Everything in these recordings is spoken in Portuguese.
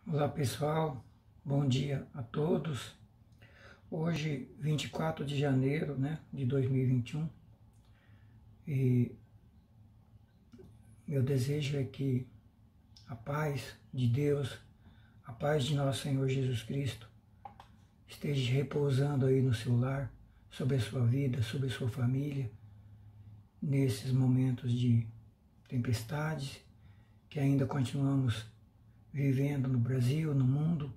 Olá pessoal, bom dia a todos. Hoje, 24 de janeiro de 2021, e meu desejo é que a paz de Deus, a paz de nosso Senhor Jesus Cristo, esteja repousando aí no seu lar, sobre a sua vida, sobre a sua família, nesses momentos de tempestades que ainda continuamos vivendo no Brasil, no mundo,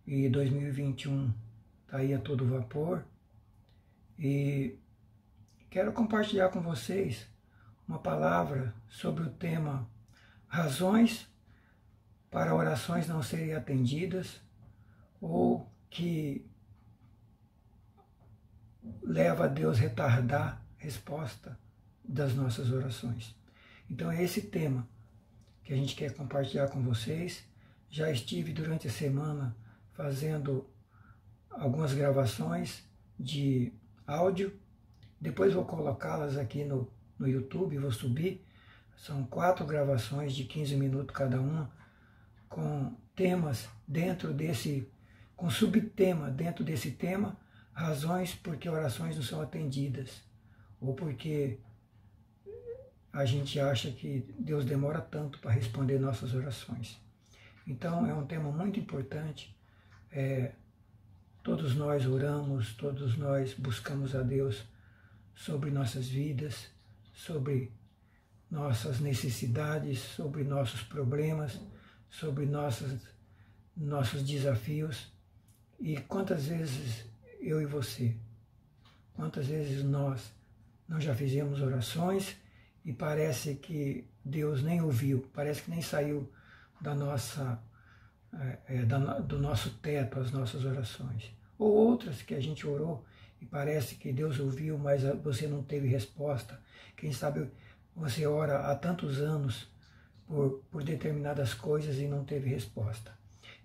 e 2021 está aí a todo vapor. E quero compartilhar com vocês uma palavra sobre o tema razões para orações não serem atendidas, ou que leva a Deus a retardar a resposta das nossas orações. Então é esse tema que a gente quer compartilhar com vocês. Já estive durante a semana fazendo algumas gravações de áudio, depois vou colocá-las aqui no YouTube, vou subir. São 4 gravações de 15 minutos cada uma, com temas dentro desse, com subtema dentro desse tema, razões porque orações não são atendidas, ou porque a gente acha que Deus demora tanto para responder nossas orações. Então é um tema muito importante. Todos nós oramos, todos nós buscamos a Deus sobre nossas vidas, sobre nossas necessidades, sobre nossos problemas, sobre nossos desafios. E quantas vezes eu e você, quantas vezes nós não já fizemos orações e parece que Deus nem ouviu, parece que nem saiu da do nosso teto as nossas orações. Ou outras que a gente orou e parece que Deus ouviu, mas você não teve resposta. Quem sabe você ora há tantos anos por determinadas coisas e não teve resposta.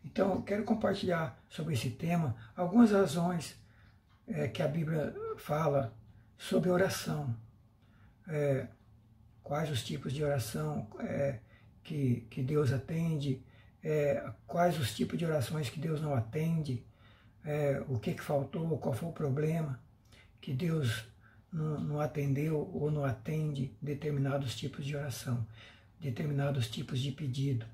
Então eu quero compartilhar sobre esse tema algumas razões que a Bíblia fala sobre oração. Quais os tipos de oração que Deus atende, quais os tipos de orações que Deus não atende, o que faltou, qual foi o problema que Deus não atendeu ou não atende determinados tipos de oração, determinados tipos de pedido.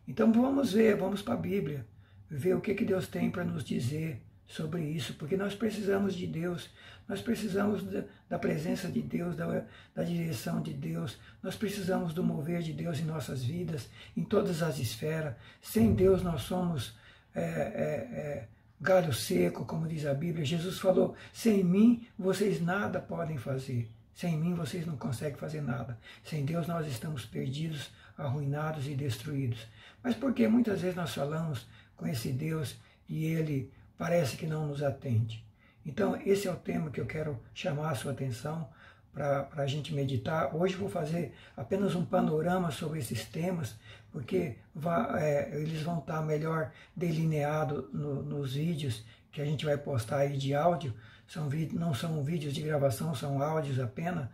Então vamos para a Bíblia, ver o que Deus tem para nos dizer sobre isso, porque nós precisamos de Deus, nós precisamos da presença de Deus, da direção de Deus, nós precisamos do mover de Deus em nossas vidas, em todas as esferas. Sem Deus nós somos galho seco, como diz a Bíblia. Jesus falou: sem mim vocês nada podem fazer, sem mim vocês não conseguem fazer nada. Sem Deus nós estamos perdidos, arruinados e destruídos. Mas por que muitas vezes nós falamos com esse Deus e Ele parece que não nos atende? Então esse é o tema que eu quero chamar a sua atenção para a gente meditar. Hoje vou fazer apenas um panorama sobre esses temas, porque eles vão estar melhor delineados nos vídeos que a gente vai postar aí de áudio. Não são vídeos de gravação, são áudios apenas,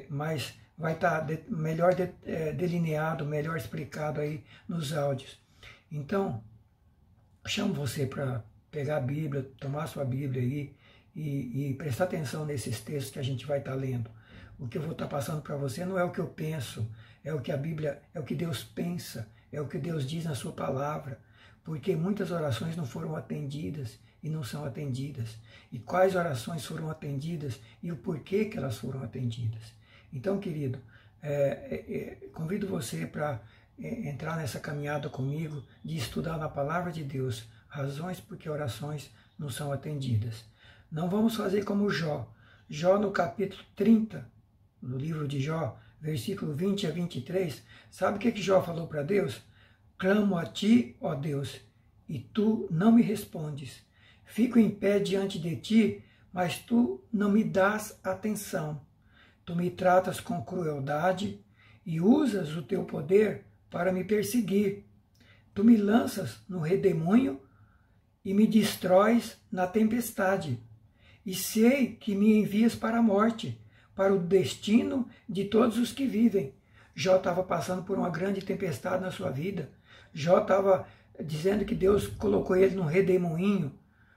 mas vai estar melhor delineado, melhor explicado aí nos áudios. Então, chamo você para pegar a Bíblia, tomar a sua Bíblia aí e prestar atenção nesses textos que a gente vai estar lendo. O que eu vou estar passando para você não é o que eu penso, é o que a Bíblia, é o que Deus pensa, é o que Deus diz na sua palavra, porque muitas orações não foram atendidas e não são atendidas. E quais orações foram atendidas e o porquê que elas foram atendidas. Então, querido, convido você para entrar nessa caminhada comigo de estudar na palavra de Deus razões porque orações não são atendidas. Não vamos fazer como Jó. Jó, no capítulo 30, no livro de Jó, versículo 20 a 23, sabe o que Jó falou para Deus? Clamo a ti, ó Deus, e tu não me respondes. Fico em pé diante de ti, mas tu não me dás atenção. Tu me tratas com crueldade e usas o teu poder para me perseguir. Tu me lanças no redemoinho e me destróis na tempestade. E sei que me envias para a morte, para o destino de todos os que vivem. Jó estava passando por uma grande tempestade na sua vida. Jó estava dizendo que Deus colocou ele num redemoinho.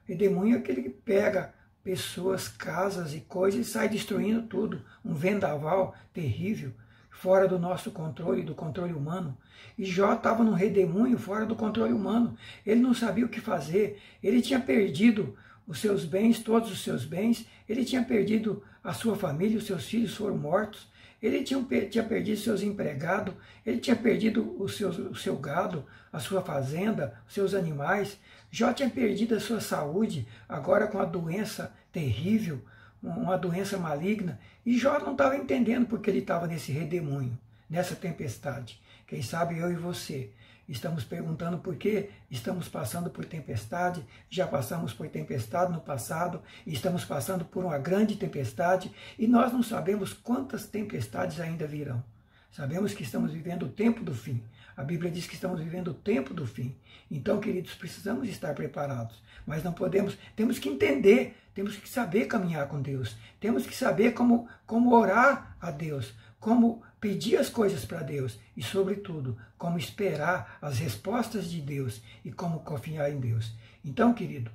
Redemoinho é aquele que pega pessoas, casas e coisas e sai destruindo tudo. Um vendaval terrível, fora do nosso controle, do controle humano. E Jó estava num redemoinho fora do controle humano. Ele não sabia o que fazer. Ele tinha perdido os seus bens, todos os seus bens. Ele tinha perdido a sua família, os seus filhos foram mortos. Ele tinha perdido seus empregados, ele tinha perdido o seu gado, a sua fazenda, os seus animais. Jó tinha perdido a sua saúde, agora com a doença terrível, uma doença maligna. E Jó não estava entendendo porque ele estava nesse redemoinho, nessa tempestade. Quem sabe eu e você estamos perguntando por que estamos passando por tempestade, já passamos por tempestade no passado, e estamos passando por uma grande tempestade, e nós não sabemos quantas tempestades ainda virão. Sabemos que estamos vivendo o tempo do fim. A Bíblia diz que estamos vivendo o tempo do fim. Então, queridos, precisamos estar preparados, mas não podemos, temos que entender, temos que saber caminhar com Deus, temos que saber como orar a Deus, como pedir as coisas para Deus e, sobretudo, como esperar as respostas de Deus e como confiar em Deus. Então, querido,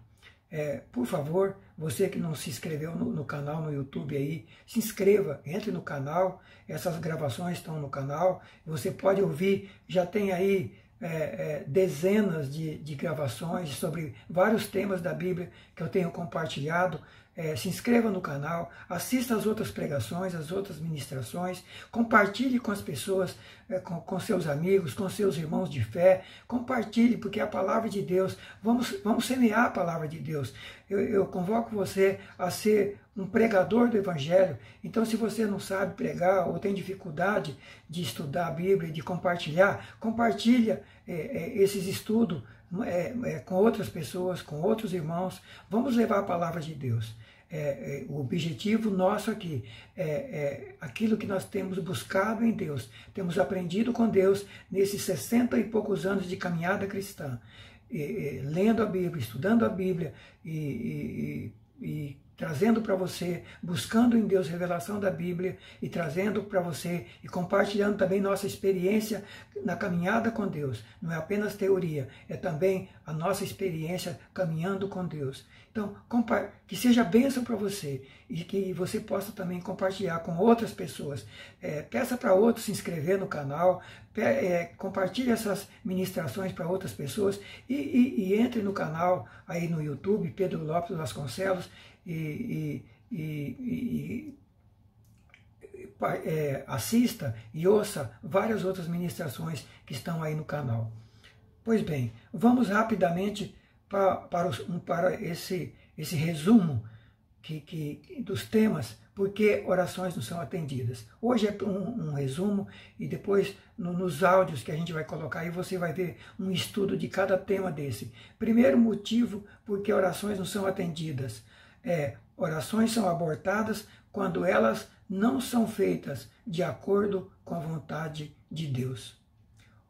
por favor, você que não se inscreveu no canal, no YouTube aí, se inscreva, entre no canal, essas gravações estão no canal, você pode ouvir, já tem aí dezenas de gravações sobre vários temas da Bíblia que eu tenho compartilhado. Se inscreva no canal, assista as outras pregações, as outras ministrações, compartilhe com as pessoas, com seus amigos, com seus irmãos de fé, compartilhe, porque a palavra de Deus, vamos semear a palavra de Deus. Eu convoco você a ser um pregador do Evangelho. Então, se você não sabe pregar ou tem dificuldade de estudar a Bíblia, de compartilhar, compartilha esses estudos com outras pessoas, com outros irmãos. Vamos levar a palavra de Deus. O objetivo nosso aqui é aquilo que nós temos buscado em Deus, temos aprendido com Deus nesses 60 e poucos anos de caminhada cristã, lendo a Bíblia, estudando a Bíblia e trazendo para você, buscando em Deus revelação da Bíblia e trazendo para você e compartilhando também nossa experiência na caminhada com Deus. Não é apenas teoria, é também a nossa experiência caminhando com Deus. Então, que seja bênção para você e que você possa também compartilhar com outras pessoas. Peça para outros se inscrever no canal, compartilhe essas ministrações para outras pessoas e entre no canal aí no YouTube, Pedro Lopes Vasconcelos, assista e ouça várias outras ministrações que estão aí no canal. Pois bem, vamos rapidamente para esse resumo dos temas, porque orações não são atendidas. Hoje é um resumo e depois nos áudios que a gente vai colocar aí você vai ver um estudo de cada tema desse. Primeiro motivo porque orações não são atendidas. Orações são abortadas quando elas não são feitas de acordo com a vontade de Deus.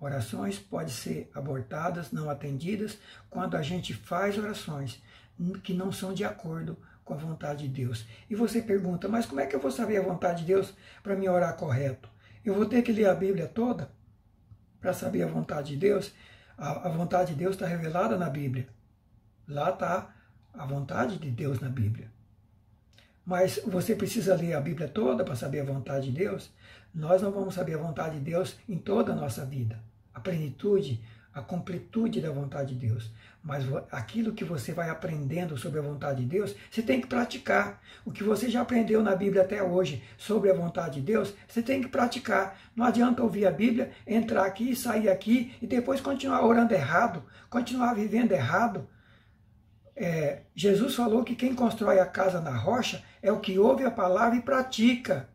Orações podem ser abortadas, não atendidas, quando a gente faz orações que não são de acordo com a vontade de Deus. E você pergunta, mas como é que eu vou saber a vontade de Deus para me orar correto? Eu vou ter que ler a Bíblia toda para saber a vontade de Deus? A vontade de Deus está revelada na Bíblia. Lá está a vontade de Deus na Bíblia. Mas você precisa ler a Bíblia toda para saber a vontade de Deus? Nós não vamos saber a vontade de Deus em toda a nossa vida. A plenitude, a completude da vontade de Deus. Mas aquilo que você vai aprendendo sobre a vontade de Deus, você tem que praticar. O que você já aprendeu na Bíblia até hoje sobre a vontade de Deus, você tem que praticar. Não adianta ouvir a Bíblia, entrar aqui, sair aqui e depois continuar orando errado, continuar vivendo errado. Jesus falou que quem constrói a casa na rocha é o que ouve a palavra e pratica.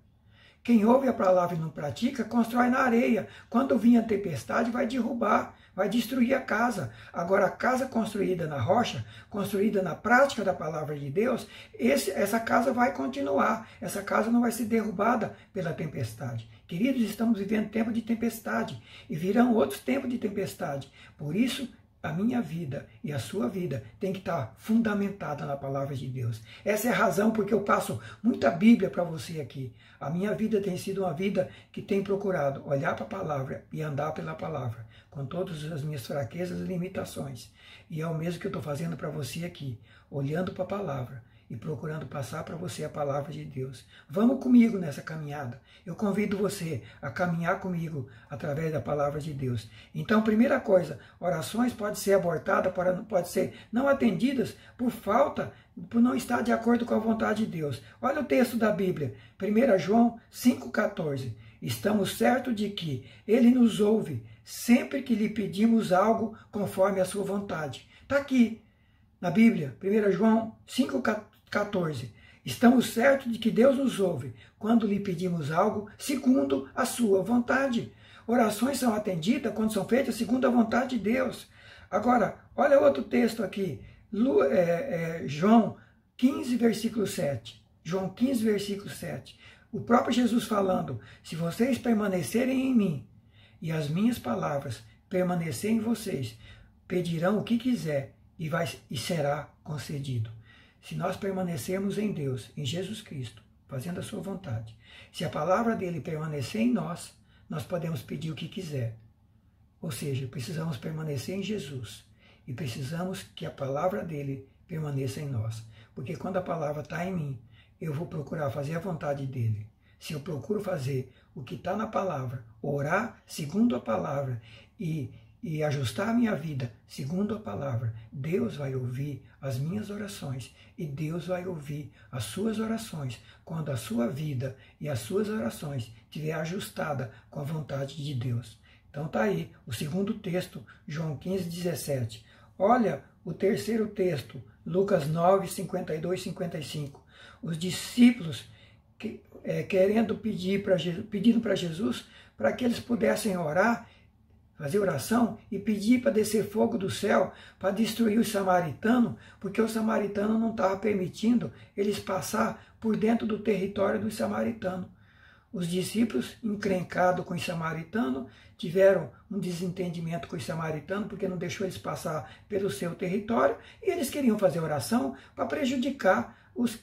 Quem ouve a palavra e não pratica, constrói na areia. Quando vir a tempestade, vai derrubar, vai destruir a casa. Agora, a casa construída na rocha, construída na prática da palavra de Deus, essa casa vai continuar. Essa casa não vai ser derrubada pela tempestade. Queridos, estamos vivendo tempo de tempestade e virão outros tempos de tempestade. Por isso, a minha vida e a sua vida tem que estar fundamentada na palavra de Deus. Essa é a razão porque eu passo muita Bíblia para você aqui. A minha vida tem sido uma vida que tem procurado olhar para a palavra e andar pela palavra, com todas as minhas fraquezas e limitações. E é o mesmo que eu estou fazendo para você aqui, olhando para a palavra e procurando passar para você a palavra de Deus. Vamos comigo nessa caminhada. Eu convido você a caminhar comigo através da palavra de Deus. Então, primeira coisa, orações podem ser abortadas, podem ser não atendidas por não estar de acordo com a vontade de Deus. Olha o texto da Bíblia, 1 João 5,14. Estamos certos de que Ele nos ouve sempre que lhe pedimos algo conforme a sua vontade. Está aqui na Bíblia, 1 João 5,14. Estamos certos de que Deus nos ouve quando lhe pedimos algo segundo a sua vontade. Orações são atendidas quando são feitas segundo a vontade de Deus. Agora, olha outro texto aqui, João 15, versículo 7. João 15, versículo 7. O próprio Jesus falando, se vocês permanecerem em mim e as minhas palavras permanecerem em vocês, pedirão o que quiser e será concedido. Se nós permanecermos em Deus, em Jesus Cristo, fazendo a sua vontade, se a palavra dele permanecer em nós, nós podemos pedir o que quiser. Ou seja, precisamos permanecer em Jesus e precisamos que a palavra dele permaneça em nós. Porque quando a palavra está em mim, eu vou procurar fazer a vontade dele. Se eu procuro fazer o que está na palavra, orar segundo a palavra e ajustar a minha vida segundo a palavra, Deus vai ouvir as minhas orações e Deus vai ouvir as suas orações quando a sua vida e as suas orações estiver ajustada com a vontade de Deus. Então está aí o segundo texto, João 15, 17. Olha o terceiro texto, Lucas 9, 52 e 55. Os discípulos pedindo para Jesus para que eles pudessem orar, fazer oração e pedir para descer fogo do céu para destruir os samaritanos, porque o samaritano não estava permitindo eles passar por dentro do território dos samaritanos. Os discípulos, encrencados com os samaritanos, tiveram um desentendimento com os samaritanos, porque não deixou eles passar pelo seu território, e eles queriam fazer oração para prejudicar os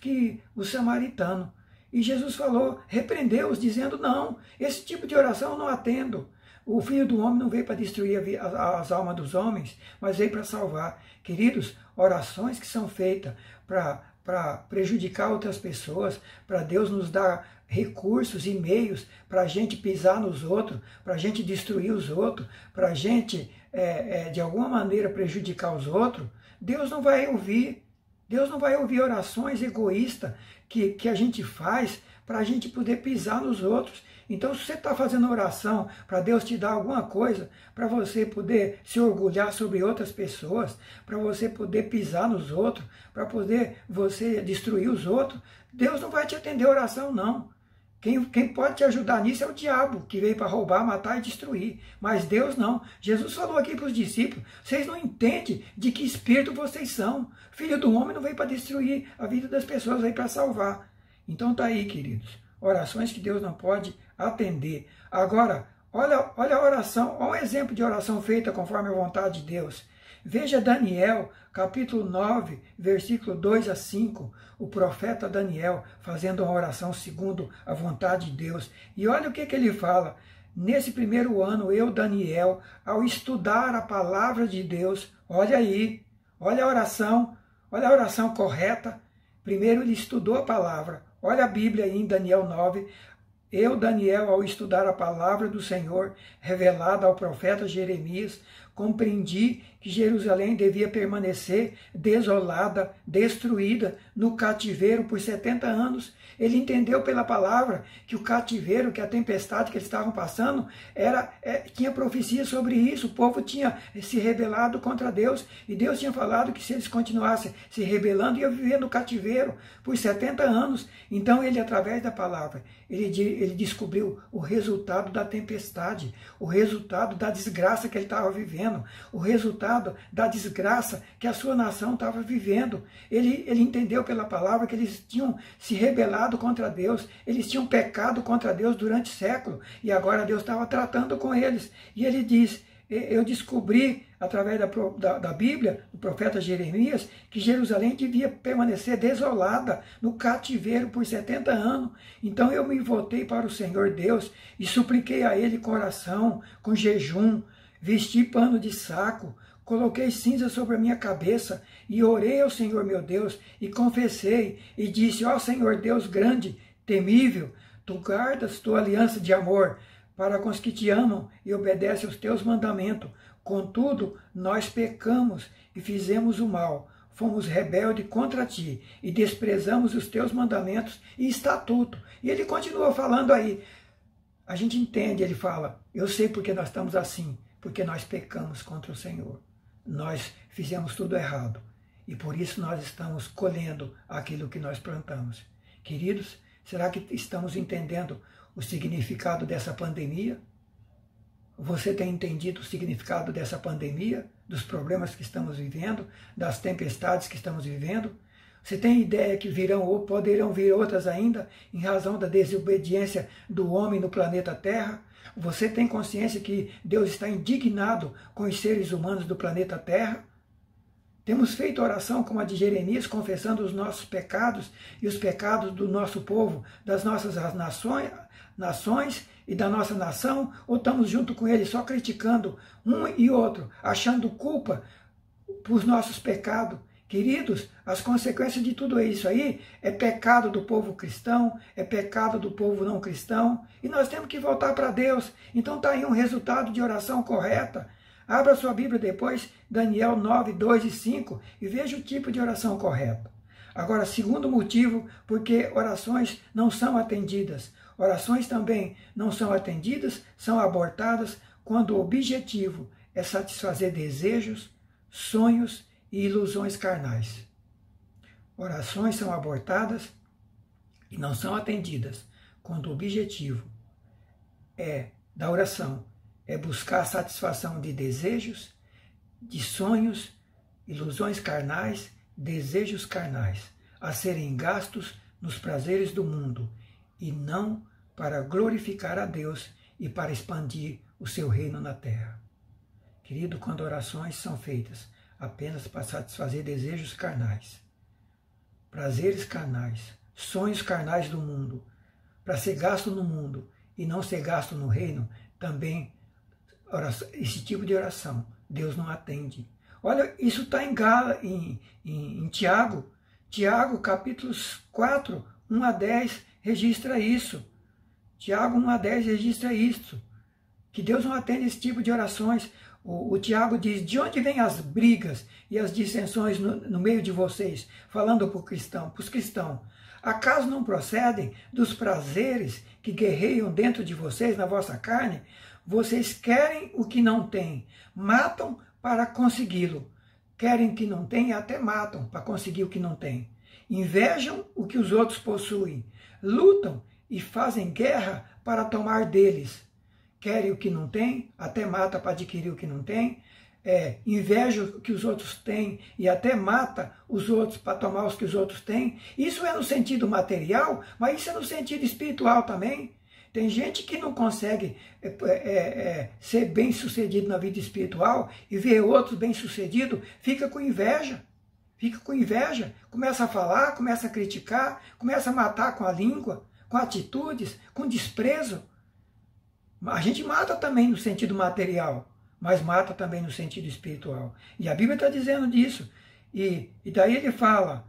samaritanos. E Jesus falou, repreendeu-os, dizendo, não, esse tipo de oração eu não atendo. O Filho do Homem não veio para destruir as almas dos homens, mas veio para salvar. Queridos, orações que são feitas para prejudicar outras pessoas, para Deus nos dar recursos e meios para a gente pisar nos outros, para a gente destruir os outros, para a gente, de alguma maneira, prejudicar os outros, Deus não vai ouvir. Deus não vai ouvir orações egoístas que a gente faz para a gente poder pisar nos outros. Então, se você está fazendo oração para Deus te dar alguma coisa, para você poder se orgulhar sobre outras pessoas, para você poder pisar nos outros, para poder você destruir os outros, Deus não vai te atender a oração, não. Quem pode te ajudar nisso é o diabo, que veio para roubar, matar e destruir. Mas Deus não. Jesus falou aqui para os discípulos, vocês não entendem de que espírito vocês são. Filho do homem não veio para destruir a vida das pessoas, veio para salvar. Então está aí, queridos. Orações que Deus não pode atender. Agora, olha a oração, olha um exemplo de oração feita conforme a vontade de Deus. Veja Daniel, capítulo 9, versículo 2 a 5, o profeta Daniel fazendo uma oração segundo a vontade de Deus. E olha o que ele fala. Nesse primeiro ano, eu, Daniel, ao estudar a palavra de Deus, olha aí, olha a oração correta. Primeiro ele estudou a palavra. Olha a Bíblia aí em Daniel 9. Eu, Daniel, ao estudar a palavra do Senhor, revelada ao profeta Jeremias, compreendi que Jerusalém devia permanecer desolada, destruída, no cativeiro por 70 anos. Ele entendeu pela palavra que o cativeiro, que a tempestade que eles estavam passando, tinha profecia sobre isso. O povo tinha se rebelado contra Deus, e Deus tinha falado que se eles continuassem se rebelando, iam viver no cativeiro por 70 anos. Então ele, através da palavra, ele descobriu o resultado da tempestade, o resultado da desgraça que ele estava vivendo, o resultado da desgraça que a sua nação estava vivendo. Ele entendeu pela palavra que eles tinham se rebelado contra Deus, eles tinham pecado contra Deus durante séculos, e agora Deus estava tratando com eles. E ele diz, eu descobri, através da Bíblia, do profeta Jeremias, que Jerusalém devia permanecer desolada no cativeiro por 70 anos. Então eu me voltei para o Senhor Deus e supliquei a Ele com oração, com jejum, vesti pano de saco, coloquei cinza sobre a minha cabeça e orei ao Senhor meu Deus e confessei e disse: ó Senhor Deus grande, temível, tu guardas tua aliança de amor para com os que te amam e obedecem aos teus mandamentos. Contudo, nós pecamos e fizemos o mal, fomos rebeldes contra ti e desprezamos os teus mandamentos e estatuto. E ele continua falando aí. A gente entende, ele fala: eu sei porque nós estamos assim, porque nós pecamos contra o Senhor. Nós fizemos tudo errado e por isso nós estamos colhendo aquilo que nós plantamos. Queridos, será que estamos entendendo o significado dessa pandemia? Você tem entendido o significado dessa pandemia, dos problemas que estamos vivendo, das tempestades que estamos vivendo? Você tem ideia que virão ou poderão vir outras ainda em razão da desobediência do homem no planeta Terra? Você tem consciência que Deus está indignado com os seres humanos do planeta Terra? Temos feito oração como a de Jeremias, confessando os nossos pecados e os pecados do nosso povo, das nossas nações e da nossa nação, ou estamos junto com ele só criticando um e outro, achando culpa por nossos pecados? Queridos, as consequências de tudo isso aí é pecado do povo cristão, é pecado do povo não cristão, e nós temos que voltar para Deus. Então está aí um resultado de oração correta. Abra sua Bíblia depois, Daniel 9, 2 e 5, e veja o tipo de oração correta. Agora, segundo motivo, porque orações não são atendidas. Orações também não são atendidas, são abortadas quando o objetivo é satisfazer desejos, sonhos e ilusões carnais. Orações são abortadas e não são atendidas quando o objetivo da oração é buscar a satisfação de desejos, de sonhos, ilusões carnais, desejos carnais, a serem gastos nos prazeres do mundo, e não para glorificar a Deus e para expandir o seu reino na terra. Querido, quando orações são feitas apenas para satisfazer desejos carnais, prazeres carnais, sonhos carnais do mundo, para ser gasto no mundo e não ser gasto no reino, também esse tipo de oração Deus não atende. Olha, isso está em Tiago. Tiago, capítulos 4, 1 a 10, registra isso. Tiago 1 a 10 registra isso. Que Deus não atende esse tipo de orações. O Tiago diz: de onde vêm as brigas e as dissensões no meio de vocês? Falando para os cristãos. Acaso não procedem dos prazeres que guerreiam dentro de vocês, na vossa carne? Vocês querem o que não têm, matam para consegui-lo. Querem o que não têm e até matam para conseguir o que não têm. Invejam o que os outros possuem, lutam e fazem guerra para tomar deles. Querem o que não têm, até mata para adquirir o que não tem. Inveja o que os outros têm e até mata os outros para tomar os que os outros têm. Isso é no sentido material, mas isso é no sentido espiritual também. Tem gente que não consegue ser bem-sucedido na vida espiritual e ver outros bem-sucedidos, fica com inveja. Fica com inveja, começa a falar, começa a criticar, começa a matar com a língua, com atitudes, com desprezo. A gente mata também no sentido material, mas mata também no sentido espiritual. E a Bíblia está dizendo disso. E daí ele fala,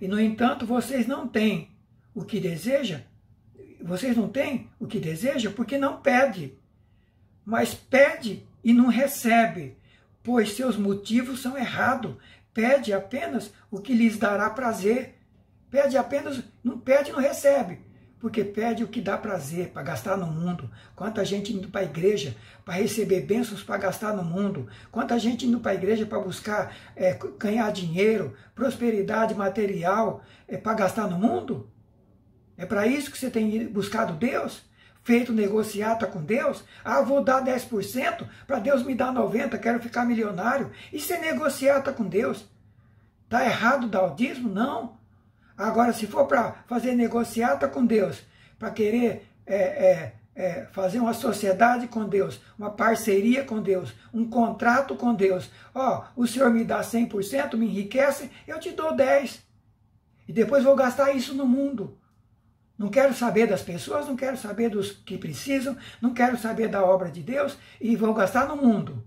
e no entanto vocês não têm o que desejam. Vocês não têm o que desejam porque não pede, mas pede e não recebe, pois seus motivos são errados. Pede apenas o que lhes dará prazer. Pede apenas, não pede e não recebe, porque pede o que dá prazer para gastar no mundo. Quanta gente indo para a igreja para receber bênçãos para gastar no mundo. Quanta gente indo para a igreja para buscar ganhar dinheiro, prosperidade material para gastar no mundo. É para isso que você tem buscado Deus? Feito negociata com Deus? Ah, vou dar 10% para Deus me dar 90%, quero ficar milionário. Isso é negociata com Deus. Está errado dar o dízimo? Não. Agora, se for para fazer negociata com Deus, para querer fazer uma sociedade com Deus, uma parceria com Deus, um contrato com Deus. Ó, o Senhor me dá 100%, me enriquece, eu te dou 10%. E depois vou gastar isso no mundo. Não quero saber das pessoas, não quero saber dos que precisam, não quero saber da obra de Deus e vou gastar no mundo.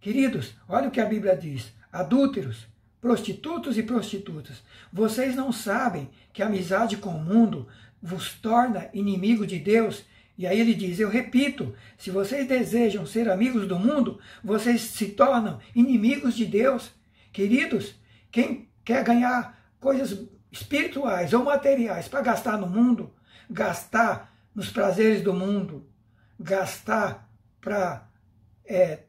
Queridos, olha o que a Bíblia diz. Adúlteros, prostitutos e prostitutas, vocês não sabem que a amizade com o mundo vos torna inimigo de Deus? E aí ele diz, eu repito, se vocês desejam ser amigos do mundo, vocês se tornam inimigos de Deus. Queridos, quem quer ganhar coisas espirituais ou materiais para gastar no mundo, gastar nos prazeres do mundo, gastar para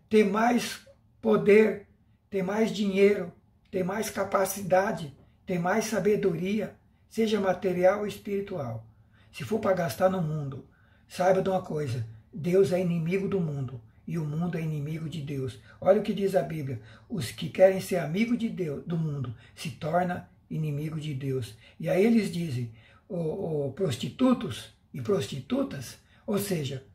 ter mais poder, ter mais dinheiro, ter mais capacidade, ter mais sabedoria, seja material ou espiritual. Se for para gastar no mundo, saiba de uma coisa, Deus é inimigo do mundo e o mundo é inimigo de Deus. Olha o que diz a Bíblia, os que querem ser amigo de Deus, do mundo, se torna inimigo de Deus. E aí eles dizem, prostitutos e prostitutas, ou seja,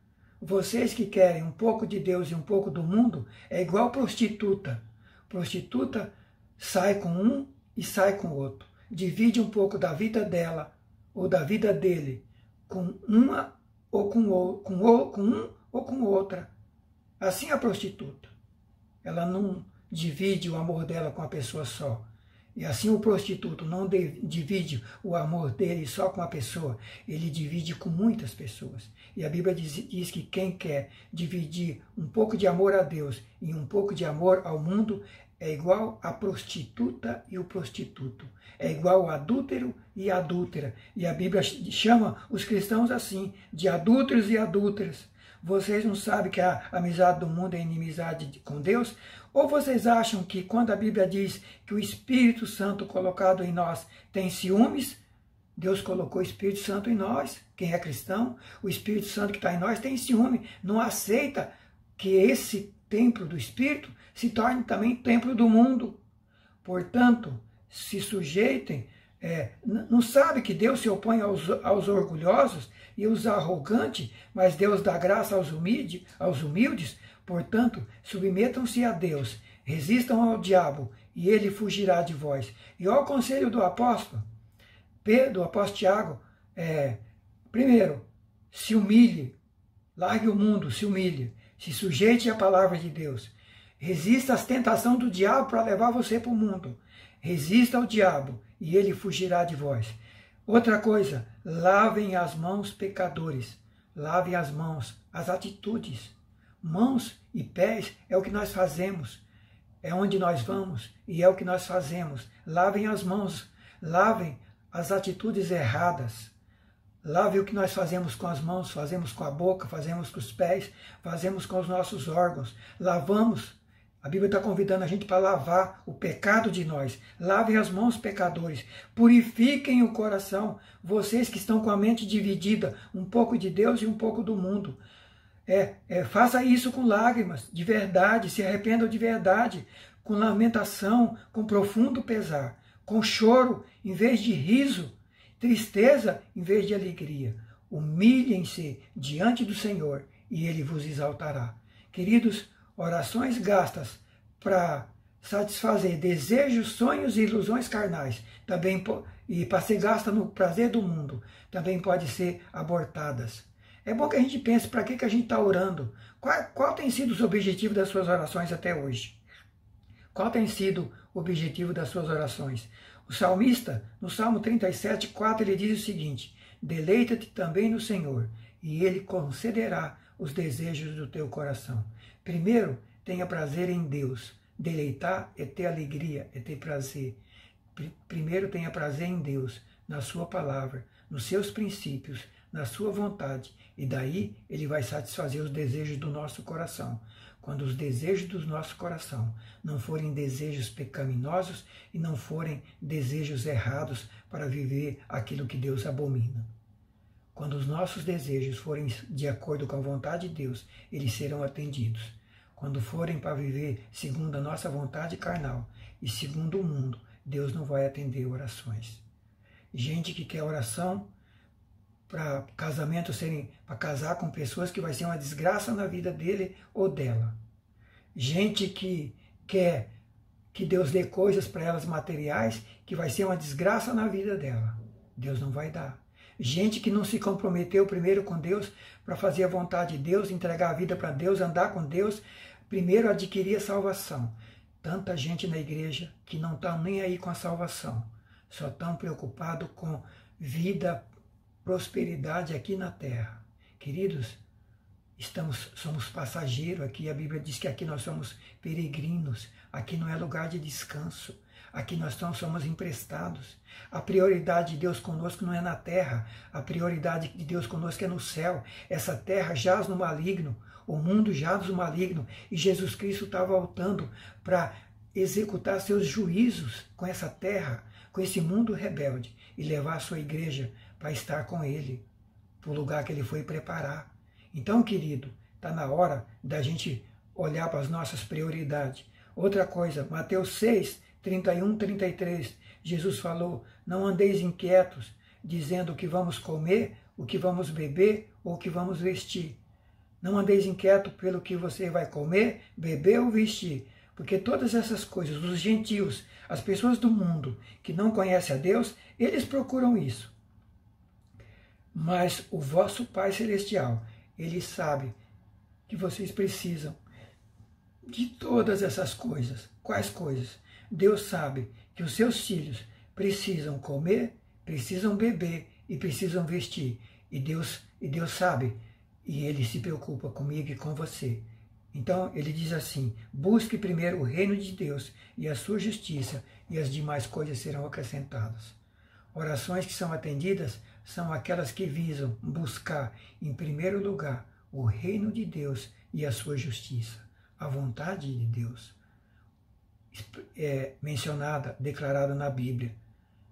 vocês que querem um pouco de Deus e um pouco do mundo, é igual prostituta. Prostituta sai com um e sai com o outro. Divide um pouco da vida dela ou da vida dele com uma ou com um ou com outra. Assim é a prostituta. Ela não divide o amor dela com a pessoa só. E assim o prostituto não divide o amor dele só com a pessoa, ele divide com muitas pessoas. E a Bíblia diz que quem quer dividir um pouco de amor a Deus e um pouco de amor ao mundo é igual a prostituta e o prostituto. É igual o adúltero e a adúltera. E a Bíblia chama os cristãos assim, de adúlteros e adúlteras. Vocês não sabem que a amizade do mundo é inimizade com Deus? Ou vocês acham que quando a Bíblia diz que o Espírito Santo colocado em nós tem ciúmes, Deus colocou o Espírito Santo em nós, quem é cristão, o Espírito Santo que está em nós tem ciúme, não aceita que esse templo do Espírito se torne também templo do mundo. Portanto, se sujeitem, não sabe que Deus se opõe aos orgulhosos e aos arrogantes, mas Deus dá graça aos humildes. Portanto, submetam-se a Deus, resistam ao diabo e ele fugirá de vós. E olha o conselho do apóstolo Tiago, primeiro, se humilhe, largue o mundo, se humilhe, se sujeite à palavra de Deus. Resista às tentações do diabo para levar você para o mundo. Resista ao diabo e ele fugirá de vós. Outra coisa, lavem as mãos, pecadores. Lavem as mãos, as atitudes. Mãos e pés é o que nós fazemos, é onde nós vamos e é o que nós fazemos. Lavem as mãos, lavem as atitudes erradas. Lavem o que nós fazemos com as mãos, fazemos com a boca, fazemos com os pés, fazemos com os nossos órgãos. Lavamos. A Bíblia está convidando a gente para lavar o pecado de nós. Lavem as mãos, pecadores. Purifiquem o coração. Vocês que estão com a mente dividida, um pouco de Deus e um pouco do mundo. Faça isso com lágrimas, de verdade. Se arrependam de verdade. Com lamentação, com profundo pesar. Com choro, em vez de riso. Tristeza, em vez de alegria. Humilhem-se diante do Senhor e Ele vos exaltará. Queridos, orações gastas para satisfazer desejos, sonhos e ilusões carnais, também, e para ser gasta no prazer do mundo, também pode ser abortadas. É bom que a gente pense para que a gente está orando. Qual tem sido os objetivos das suas orações até hoje? Qual tem sido o objetivo das suas orações? O salmista, no Salmo 37:4, ele diz o seguinte: deleita-te também no Senhor, e Ele concederá os desejos do teu coração. Primeiro, tenha prazer em Deus. Deleitar é ter alegria, é ter prazer. Primeiro, tenha prazer em Deus, na sua palavra, nos seus princípios, na sua vontade. E daí Ele vai satisfazer os desejos do nosso coração. Quando os desejos do nosso coração não forem desejos pecaminosos e não forem desejos errados para viver aquilo que Deus abomina. Quando os nossos desejos forem de acordo com a vontade de Deus, eles serão atendidos. Quando forem para viver segundo a nossa vontade carnal e segundo o mundo, Deus não vai atender orações. Gente que quer oração para casamento serem, para casar com pessoas que vai ser uma desgraça na vida dele ou dela. Gente que quer que Deus dê coisas para elas materiais, que vai ser uma desgraça na vida dela. Deus não vai dar. Gente que não se comprometeu primeiro com Deus para fazer a vontade de Deus, entregar a vida para Deus, andar com Deus, primeiro adquirir a salvação. Tanta gente na igreja que não está nem aí com a salvação, só estão preocupados com vida, prosperidade aqui na terra. Queridos, somos passageiros aqui, a Bíblia diz que aqui nós somos peregrinos, aqui não é lugar de descanso, aqui nós somos emprestados. A prioridade de Deus conosco não é na terra, a prioridade de Deus conosco é no céu. Essa terra jaz no maligno, o mundo jaz no maligno, e Jesus Cristo está voltando para executar seus juízos com essa terra, com esse mundo rebelde, e levar a sua igreja para estar com Ele, para o lugar que Ele foi preparar. Então, querido, está na hora da gente olhar para as nossas prioridades. Outra coisa, Mateus 6, 31, 33, Jesus falou, não andeis inquietos, dizendo o que vamos comer, o que vamos beber ou o que vamos vestir. Não andeis inquieto pelo que você vai comer, beber ou vestir, porque todas essas coisas, os gentios, as pessoas do mundo que não conhecem a Deus, eles procuram isso. Mas o vosso Pai Celestial, Ele sabe que vocês precisam de todas essas coisas. Quais coisas? Deus sabe que os seus filhos precisam comer, precisam beber e precisam vestir. E Deus sabe, e Ele se preocupa comigo e com você. Então Ele diz assim, busque primeiro o reino de Deus e a sua justiça, e as demais coisas serão acrescentadas. Orações que são atendidas são aquelas que visam buscar, em primeiro lugar, o reino de Deus e a sua justiça, a vontade de Deus, mencionada, declarada na Bíblia.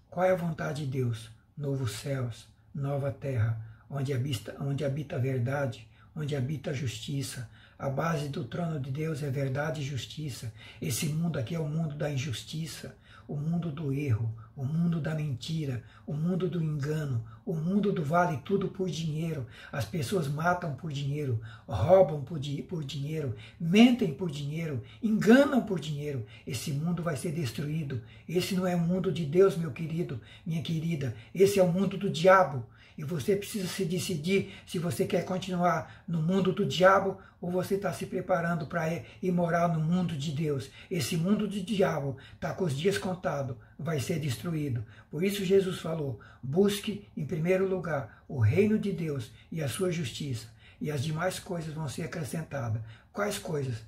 Qual é a vontade de Deus? Novos céus, nova terra, onde habita a verdade, onde habita a justiça. A base do trono de Deus é verdade e justiça. Esse mundo aqui é o mundo da injustiça, o mundo do erro, o mundo da mentira, o mundo do engano, o mundo do vale tudo por dinheiro. As pessoas matam por dinheiro, roubam por dinheiro, mentem por dinheiro, enganam por dinheiro. Esse mundo vai ser destruído. Esse não é o mundo de Deus, meu querido, minha querida. Esse é o mundo do diabo. E você precisa se decidir se você quer continuar no mundo do diabo ou você está se preparando para ir morar no mundo de Deus. Esse mundo do diabo está com os dias contados, vai ser destruído. Por isso Jesus falou, busque em primeiro lugar o reino de Deus e a sua justiça, e as demais coisas vão ser acrescentadas. Quais coisas?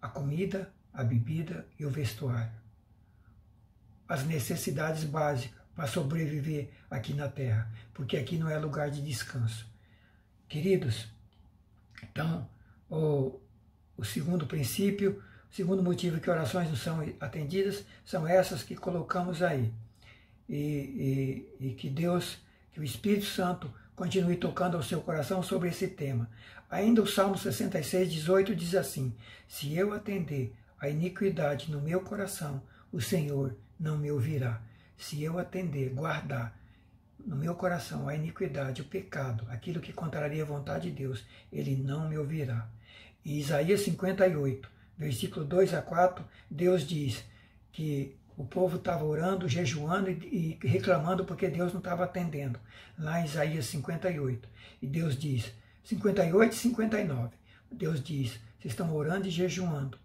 A comida, a bebida e o vestuário. As necessidades básicas para sobreviver aqui na terra, porque aqui não é lugar de descanso. Queridos, então, o segundo princípio, o segundo motivo que orações não são atendidas, são essas que colocamos aí. E que Deus, que o Espírito Santo continue tocando ao seu coração sobre esse tema. Ainda o Salmo 66, 18 diz assim, se eu atender a iniquidade no meu coração, o Senhor não me ouvirá. Se eu atender, guardar no meu coração a iniquidade, o pecado, aquilo que contraria a vontade de Deus, Ele não me ouvirá. E Isaías 58, versículo 2 a 4, Deus diz que o povo estava orando, jejuando e reclamando porque Deus não estava atendendo. Lá em Isaías 58. E Deus diz, 58 e 59, Deus diz, vocês estão orando e jejuando,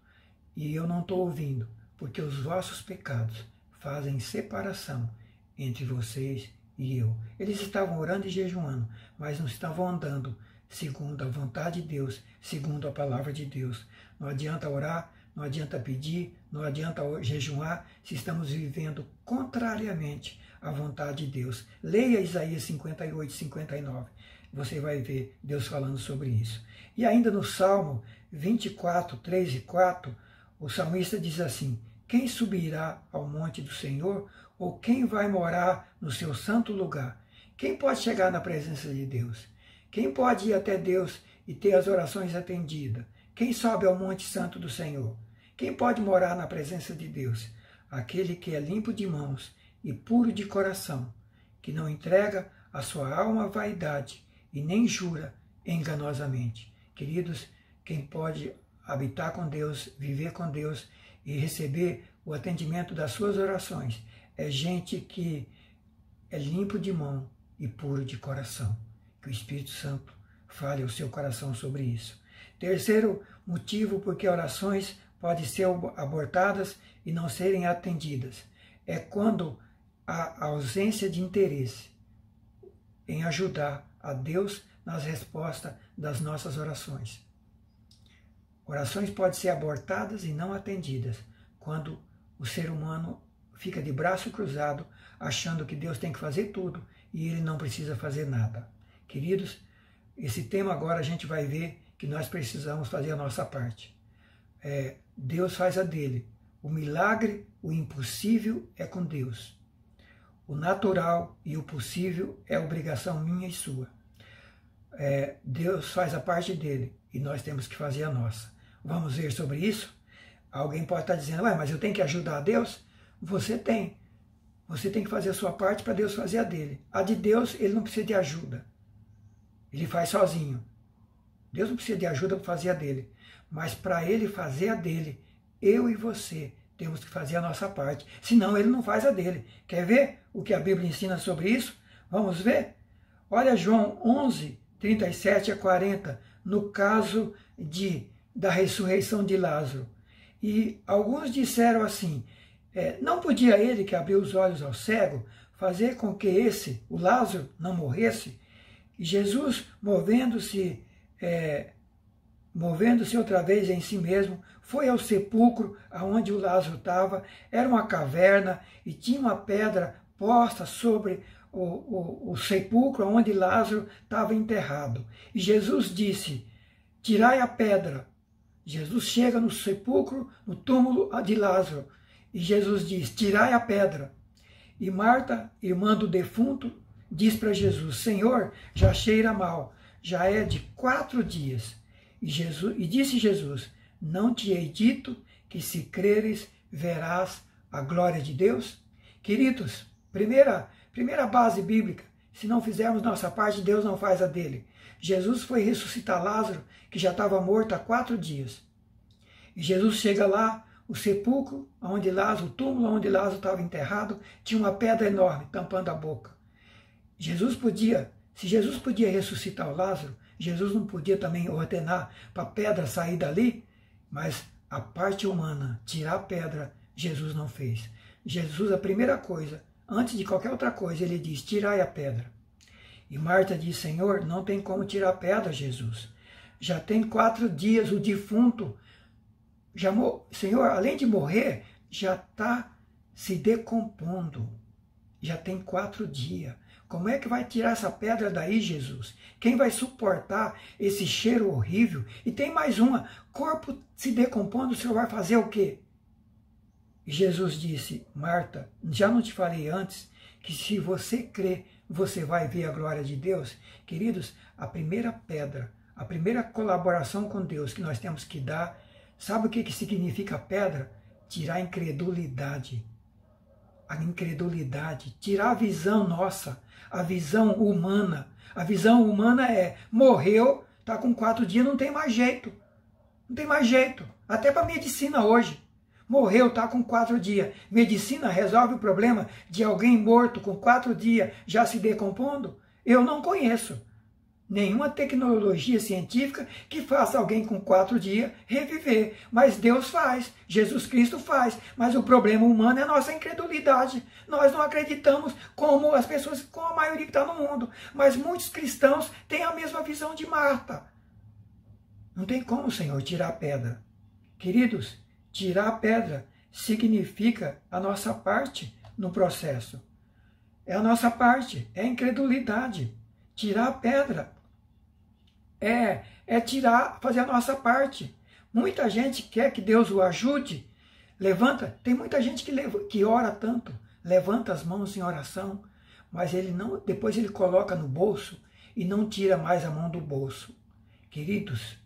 e eu não estou ouvindo, porque os vossos pecados fazem separação entre vocês e eu. Eles estavam orando e jejuando, mas não estavam andando segundo a vontade de Deus, segundo a palavra de Deus. Não adianta orar, não adianta pedir, não adianta jejuar, se estamos vivendo contrariamente à vontade de Deus. Leia Isaías 58, 59. Você vai ver Deus falando sobre isso. E ainda no Salmo 24, 3 e 4, o salmista diz assim, quem subirá ao monte do Senhor? Ou quem vai morar no seu santo lugar? Quem pode chegar na presença de Deus? Quem pode ir até Deus e ter as orações atendidas? Quem sobe ao monte santo do Senhor? Quem pode morar na presença de Deus? Aquele que é limpo de mãos e puro de coração, que não entrega a sua alma vaidade e nem jura enganosamente. Queridos, quem pode habitar com Deus, viver com Deus e receber o atendimento das suas orações é gente que é limpo de mão e puro de coração. Que o Espírito Santo fale ao seu coração sobre isso. Terceiro motivo porque orações podem ser abortadas e não serem atendidas é quando há ausência de interesse em ajudar a Deus nas respostas das nossas orações. Orações podem ser abortadas e não atendidas quando o ser humano fica de braço cruzado achando que Deus tem que fazer tudo e ele não precisa fazer nada. Queridos, esse tema agora a gente vai ver que nós precisamos fazer a nossa parte. Deus faz a dele. O milagre, o impossível é com Deus. O natural e o possível é obrigação minha e sua. Deus faz a parte dele e nós temos que fazer a nossa. Vamos ver sobre isso? Alguém pode estar dizendo, mas eu tenho que ajudar a Deus? Você tem. Você tem que fazer a sua parte para Deus fazer a dele. A de Deus, ele não precisa de ajuda. Ele faz sozinho. Deus não precisa de ajuda para fazer a dele. Mas para ele fazer a dele, eu e você temos que fazer a nossa parte. Senão ele não faz a dele. Quer ver o que a Bíblia ensina sobre isso? Vamos ver? Olha João 11, 37 a 40, no caso da ressurreição de Lázaro. E alguns disseram assim, não podia ele que abriu os olhos ao cego fazer com que o Lázaro, não morresse? E Jesus, movendo-se outra vez em si mesmo, foi ao sepulcro aonde o Lázaro estava. Era uma caverna e tinha uma pedra posta sobre o sepulcro onde Lázaro estava enterrado. E Jesus disse, tirai a pedra. Jesus chega no sepulcro, no túmulo de Lázaro, e Jesus diz, tirai a pedra. E Marta, irmã do defunto, diz para Jesus, Senhor, já cheira mal, já é de 4 dias. E disse Jesus, não te hei dito que se creres, verás a glória de Deus? Queridos, primeira base bíblica, se não fizermos nossa parte, Deus não faz a dele. Jesus foi ressuscitar Lázaro, que já estava morto há 4 dias. E Jesus chega lá, o sepulcro, o túmulo onde Lázaro estava enterrado, tinha uma pedra enorme tampando a boca. Se Jesus podia ressuscitar o Lázaro, Jesus não podia também ordenar para a pedra sair dali, mas a parte humana, tirar a pedra, Jesus não fez. Jesus, a primeira coisa, antes de qualquer outra coisa, ele diz, tirai a pedra. E Marta diz, Senhor, não tem como tirar a pedra, Jesus. Já tem 4 dias o defunto. Senhor, além de morrer, já está se decompondo. Já tem 4 dias. Como é que vai tirar essa pedra daí, Jesus? Quem vai suportar esse cheiro horrível? E tem mais uma, corpo se decompondo, o Senhor vai fazer o quê? E Jesus disse, Marta, já não te falei antes que se você crer, você vai ver a glória de Deus? Queridos, a primeira pedra, a primeira colaboração com Deus que nós temos que dar, sabe o que significa pedra? Tirar a incredulidade. A incredulidade, tirar a visão nossa, a visão humana. A visão humana morreu, está com 4 dias, não tem mais jeito. Não tem mais jeito. Até para medicina hoje. Morreu, está com 4 dias. Medicina resolve o problema de alguém morto com 4 dias já se decompondo? Eu não conheço nenhuma tecnologia científica que faça alguém com 4 dias reviver. Mas Deus faz, Jesus Cristo faz. Mas o problema humano é a nossa incredulidade. Nós não acreditamos como as pessoas, como a maioria que está no mundo. Mas muitos cristãos têm a mesma visão de Marta. Não tem como, Senhor, tirar a pedra. Queridos, tirar a pedra significa a nossa parte no processo. É a nossa parte, é a incredulidade. Tirar a pedra fazer a nossa parte. Muita gente quer que Deus o ajude. Tem muita gente que ora tanto, levanta as mãos em oração, mas depois ele coloca no bolso e não tira mais a mão do bolso. Queridos,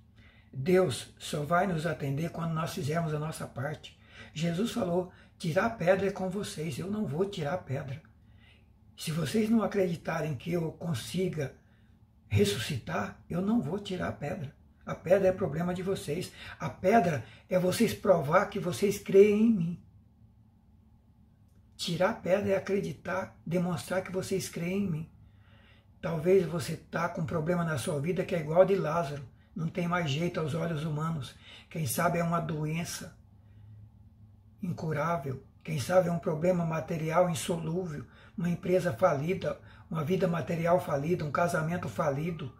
Deus só vai nos atender quando nós fizermos a nossa parte. Jesus falou, tirar a pedra é com vocês, eu não vou tirar a pedra. Se vocês não acreditarem que eu consiga ressuscitar, eu não vou tirar a pedra. A pedra é problema de vocês. A pedra é vocês provar que vocês creem em mim. Tirar a pedra é acreditar, demonstrar que vocês creem em mim. Talvez você está com um problema na sua vida que é igual ao de Lázaro. Não tem mais jeito aos olhos humanos. Quem sabe é uma doença incurável. Quem sabe é um problema material insolúvel. Uma empresa falida, uma vida material falida, um casamento falido.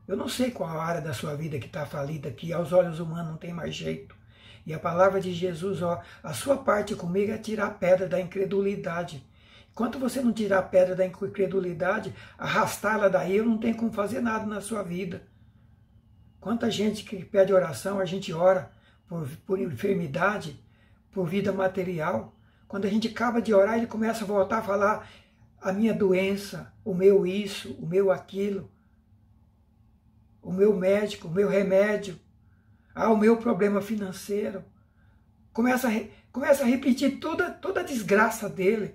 Eu não sei qual a área da sua vida que está falida, que aos olhos humanos não tem mais jeito. E a palavra de Jesus, ó, a sua parte comigo é tirar a pedra da incredulidade. Enquanto você não tirar a pedra da incredulidade, arrastá-la daí, eu não tenho como fazer nada na sua vida. Quanta gente que pede oração, a gente ora por enfermidade, por vida material. Quando a gente acaba de orar, ele começa a voltar a falar a minha doença, o meu isso, o meu aquilo, o meu médico, o meu remédio, o meu problema financeiro. Começa a repetir toda a desgraça dele.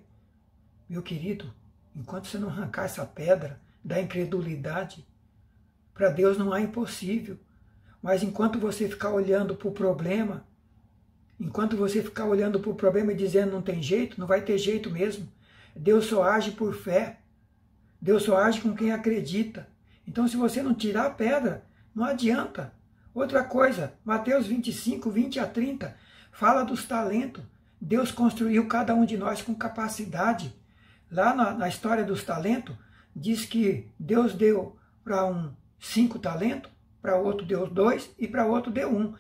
Meu querido, enquanto você não arrancar essa pedra da incredulidade, para Deus não há impossível. Mas enquanto você ficar olhando para o problema, enquanto você ficar olhando para o problema e dizendo não tem jeito, não vai ter jeito mesmo. Deus só age por fé. Deus só age com quem acredita. Então, se você não tirar a pedra, não adianta. Outra coisa, Mateus 25, 20 a 30, fala dos talentos. Deus construiu cada um de nós com capacidade. Lá na história dos talentos, diz que Deus deu para um 5 talentos, para outro deu 2 e para outro deu 1.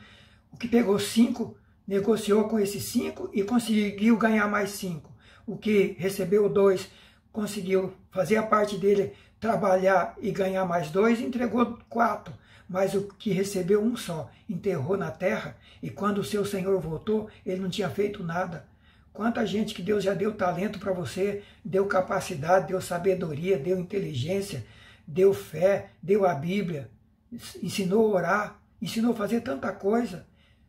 O que pegou 5, negociou com esses 5 e conseguiu ganhar mais 5. O que recebeu 2, conseguiu fazer a parte dele, trabalhar e ganhar mais 2, entregou 4. Mas o que recebeu 1 só, enterrou na terra, e quando o seu Senhor voltou, ele não tinha feito nada. Quanta gente que Deus já deu talento para você, deu capacidade, deu sabedoria, deu inteligência, deu fé, deu a Bíblia, ensinou a orar, ensinou a fazer tanta coisa.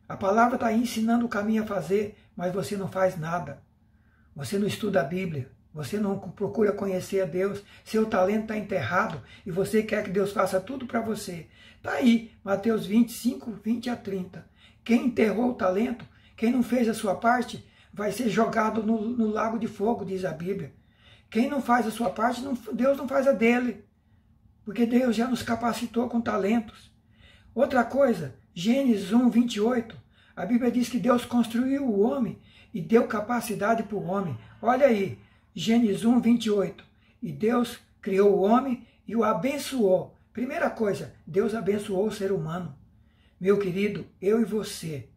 A palavra está aí ensinando o caminho a fazer, mas você não faz nada. Você não estuda a Bíblia, você não procura conhecer a Deus, seu talento está enterrado e você quer que Deus faça tudo para você. Está aí, Mateus 25, 20 a 30. Quem enterrou o talento, quem não fez a sua parte, vai ser jogado no lago de fogo, diz a Bíblia. Quem não faz a sua parte, Deus não faz a dele, porque Deus já nos capacitou com talentos. Outra coisa, Gênesis 1, 28, a Bíblia diz que Deus construiu o homem e deu capacidade para o homem. Olha aí, Gênesis 1, 28. E Deus criou o homem e o abençoou. Primeira coisa, Deus abençoou o ser humano. Meu querido, eu e você,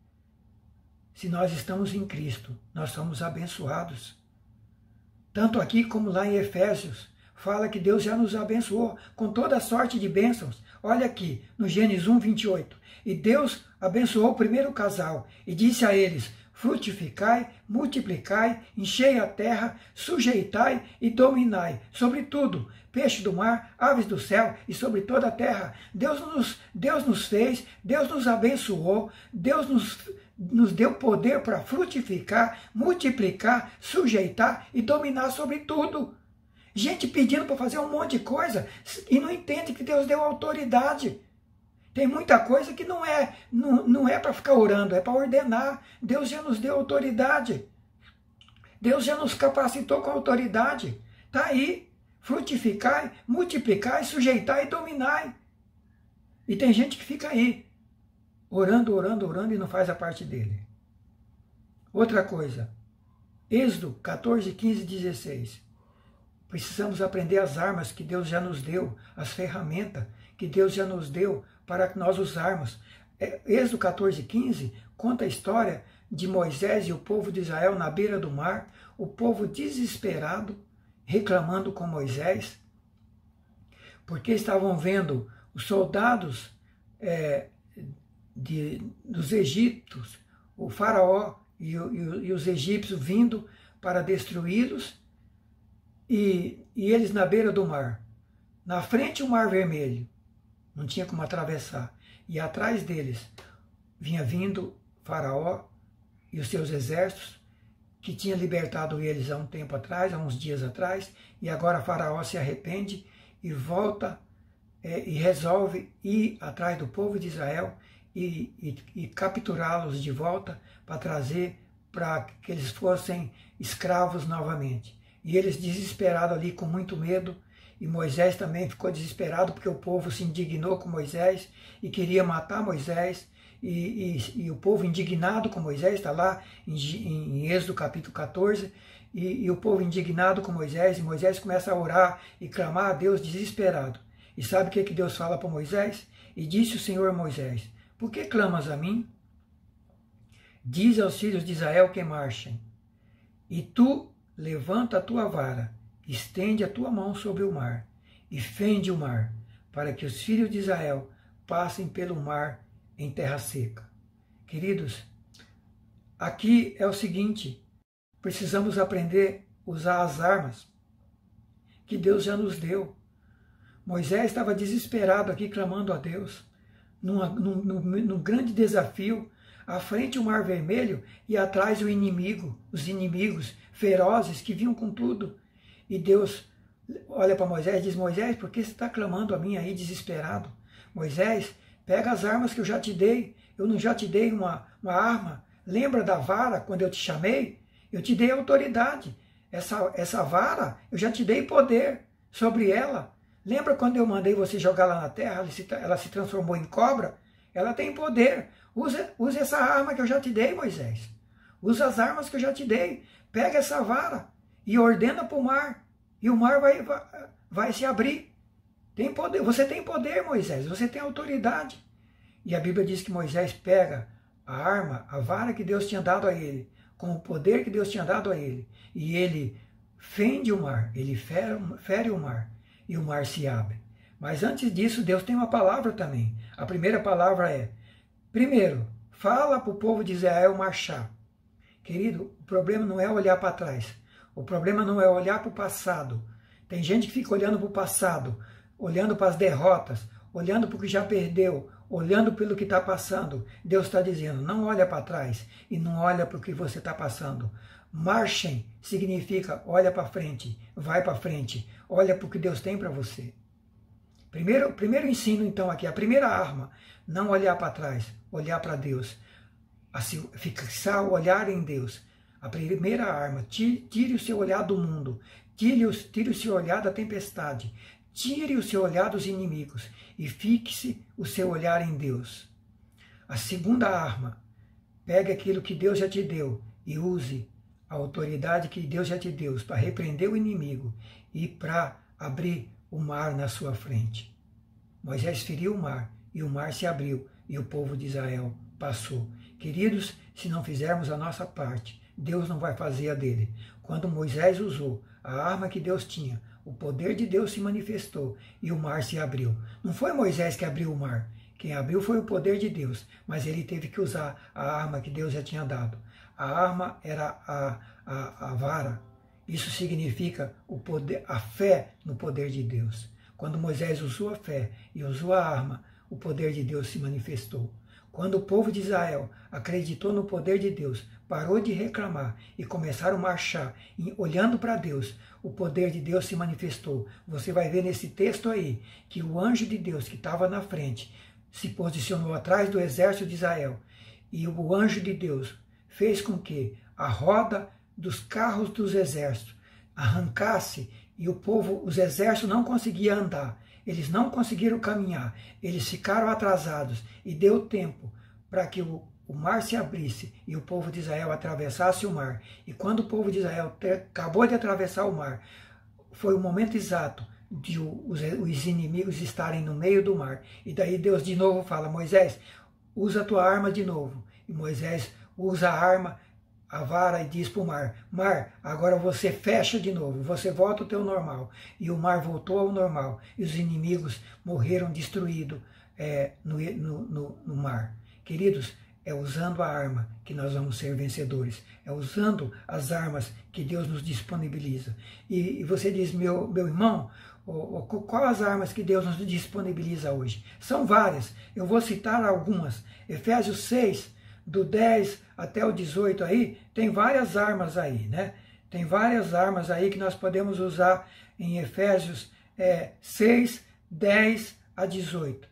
se nós estamos em Cristo, nós somos abençoados. Tanto aqui como lá em Efésios, fala que Deus já nos abençoou com toda sorte de bênçãos. Olha aqui, no Gênesis 1, 28. E Deus abençoou o primeiro casal e disse a eles: frutificai, multiplicai, enchei a terra, sujeitai e dominai sobre tudo, peixe do mar, aves do céu e sobre toda a terra. Deus nos fez, Deus nos abençoou, Deus nos deu poder para frutificar, multiplicar, sujeitar e dominar sobre tudo. Gente pedindo para fazer um monte de coisa e não entende que Deus deu autoridade. Tem muita coisa que não é para ficar orando, é para ordenar. Deus já nos deu autoridade. Deus já nos capacitou com autoridade. Está aí. Frutificai, multiplicai, sujeitai e dominai. E tem gente que fica aí, orando e não faz a parte dele. Outra coisa, Êxodo 14, 15 e 16. Precisamos aprender as armas que Deus já nos deu, as ferramentas que Deus já nos deu para que nós usarmos. Êxodo 14, 15 conta a história de Moisés e o povo de Israel na beira do mar, o povo desesperado, reclamando com Moisés, porque estavam vendo os soldados dos egípcios, o faraó e os egípcios vindo para destruí-los, e eles na beira do mar. Na frente o mar vermelho, não tinha como atravessar, e atrás deles vinha vindo faraó e os seus exércitos, que tinha libertado eles há um tempo atrás, há uns dias atrás, e agora Faraó se arrepende e volta e resolve ir atrás do povo de Israel e capturá-los de volta para trazer para que eles fossem escravos novamente. E eles desesperados ali com muito medo, e Moisés também ficou desesperado porque o povo se indignou com Moisés e queria matar Moisés, e o povo indignado com Moisés, está lá em Êxodo capítulo 14, e o povo indignado com Moisés, e Moisés começa a orar e clamar a Deus desesperado. E sabe o que Deus fala para Moisés? E disse o Senhor a Moisés: por que clamas a mim? Diz aos filhos de Israel que marchem, e tu levanta a tua vara, estende a tua mão sobre o mar, e fende o mar, para que os filhos de Israel passem pelo mar em terra seca. Queridos, aqui é o seguinte: precisamos aprender a usar as armas que Deus já nos deu. Moisés estava desesperado aqui, clamando a Deus, num grande desafio, à frente o Mar Vermelho e atrás o inimigo, os inimigos ferozes que vinham com tudo. E Deus olha para Moisés e diz: Moisés, por que você está clamando a mim aí desesperado? Moisés, pega as armas que eu já te dei. Eu não já te dei uma arma? Lembra da vara quando eu te chamei? Eu te dei autoridade. Essa vara, eu já te dei poder sobre ela. Lembra quando eu mandei você jogar lá na terra, ela se transformou em cobra? Ela tem poder. Use essa arma que eu já te dei, Moisés. Usa as armas que eu já te dei. Pega essa vara e ordena para o mar. E o mar vai se abrir. Tem poder. Você tem poder, Moisés. Você tem autoridade. E a Bíblia diz que Moisés pega a arma, a vara que Deus tinha dado a ele, com o poder que Deus tinha dado a ele. E ele fende o mar. Ele fere o mar. E o mar se abre. Mas antes disso, Deus tem uma palavra também. A primeira palavra é: primeiro, fala para o povo de Israel marchar. Querido, o problema não é olhar para trás. O problema não é olhar para o passado. Tem gente que fica olhando para o passado, olhando para as derrotas, olhando para o que já perdeu, olhando pelo que está passando. Deus está dizendo: não olha para trás e não olha para o que você está passando. Marchem significa olha para frente, vai para frente, olha para o que Deus tem para você. Primeiro ensino, então, aqui, a primeira arma: não olhar para trás, olhar para Deus, fixar o olhar em Deus. A primeira arma: tire o seu olhar do mundo, tire o seu olhar da tempestade, tire o seu olhar dos inimigos e fixe o seu olhar em Deus. A segunda arma: pegue aquilo que Deus já te deu e use a autoridade que Deus já te deu para repreender o inimigo e para abrir o mar na sua frente. Moisés feriu o mar e o mar se abriu e o povo de Israel passou. Queridos, se não fizermos a nossa parte, Deus não vai fazer a dele. Quando Moisés usou a arma que Deus tinha, o poder de Deus se manifestou e o mar se abriu. Não foi Moisés que abriu o mar. Quem abriu foi o poder de Deus, mas ele teve que usar a arma que Deus já tinha dado. A arma era a vara. Isso significa o poder, a fé no poder de Deus. Quando Moisés usou a fé e usou a arma, o poder de Deus se manifestou. Quando o povo de Israel acreditou no poder de Deus, parou de reclamar e começaram a marchar, olhando para Deus, o poder de Deus se manifestou. Você vai ver nesse texto aí que o anjo de Deus que estava na frente se posicionou atrás do exército de Israel, e o anjo de Deus fez com que a roda dos carros dos exércitos arrancasse e o povo, os exércitos não conseguiam andar, eles não conseguiram caminhar, eles ficaram atrasados e deu tempo para que o mar se abrisse e o povo de Israel atravessasse o mar. E quando o povo de Israel acabou de atravessar o mar, foi o momento exato de os inimigos estarem no meio do mar. E daí Deus de novo fala: Moisés, usa a tua arma de novo. E Moisés usa a arma, a vara, e diz para o mar: mar, agora você fecha de novo, você volta ao teu normal. E o mar voltou ao normal. E os inimigos morreram destruídos no mar. Queridos, é usando a arma que nós vamos ser vencedores. É usando as armas que Deus nos disponibiliza. E você diz: meu irmão, qual as armas que Deus nos disponibiliza hoje? São várias. Eu vou citar algumas. Efésios 6, do 10 até o 18 aí, tem várias armas aí, né? Tem várias armas aí que nós podemos usar em Efésios 6, 10 a 18.